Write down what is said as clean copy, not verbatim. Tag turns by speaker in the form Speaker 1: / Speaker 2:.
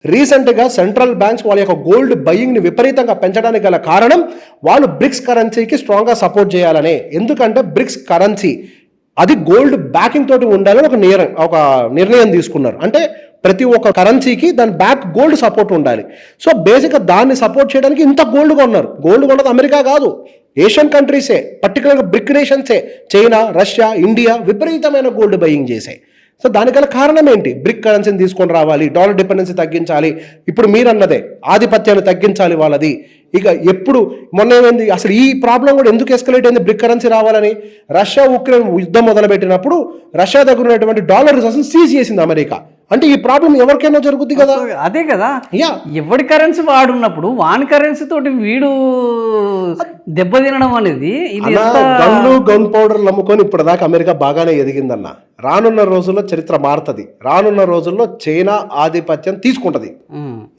Speaker 1: రీసెంట్గా central banks వాళ్ళ యొక్క గోల్డ్ బయింగ్ని విపరీతంగా పెంచడానికి గల కారణం వాళ్ళు బ్రిక్స్ కరెన్సీకి స్ట్రాంగ్గా సపోర్ట్ చేయాలనే. ఎందుకంటే బ్రిక్స్ కరెన్సీ అది గోల్డ్ బ్యాకింగ్ తోటి ఉండాలని ఒక నిర్ణయం తీసుకున్నారు. అంటే ప్రతి ఒక్క కరెన్సీకి దాని బ్యాక్ గోల్డ్ సపోర్ట్ ఉండాలి. సో బేసిక్గా దాన్ని సపోర్ట్ చేయడానికి ఇంత గోల్డ్ కొన్నారు. గోల్డ్ కొన్నది అమెరికా కాదు, ఏషియన్ కంట్రీసే, పర్టికులర్గా బ్రిక్ నేషన్సే, చైనా, రష్యా, ఇండియా విపరీతమైన గోల్డ్ బయింగ్ చేశాయి. సో దానికల కారణం ఏంటి? బ్రిక్ కరెన్సీని తీసుకొని రావాలి, డాలర్ డిపెండెన్సీ తగ్గించాలి, ఇప్పుడు మీరన్నదే ఆధిపత్యాన్ని తగ్గించాలి వాళ్ళది. ఇక ఎప్పుడు మొన్న ఏమైంది అసలు ఈ ప్రాబ్లం కూడా ఎందుకు ఎస్కలేట్ అయింది? బ్రిక్ కరెన్సీ రావాలని రష్యా ఉక్రెయిన్ యుద్ధం మొదలుపెట్టినప్పుడు రష్యా దగ్గర ఉన్నటువంటి డాలర్ రిజర్వ్స్ సీజ్ చేసింది అమెరికా. అంటే ఈ ప్రాబ్లం ఎవరికైనా జరుగుద్ది కదా.
Speaker 2: అదే కదా, ఎవరి కరెన్సీ వాడున్నప్పుడు వాని కరెన్సీ తోటి వీడు దెబ్బతినడం అనేది
Speaker 1: గన్ పౌడర్ నమ్ముకొని ఇప్పుడు దాకా అమెరికా బాగానే ఎదిగిందన్న. రానున్న రోజుల్లో చరిత్ర మారుతుంది. రానున్న రోజుల్లో చైనా ఆధిపత్యం తీసుకుంటది.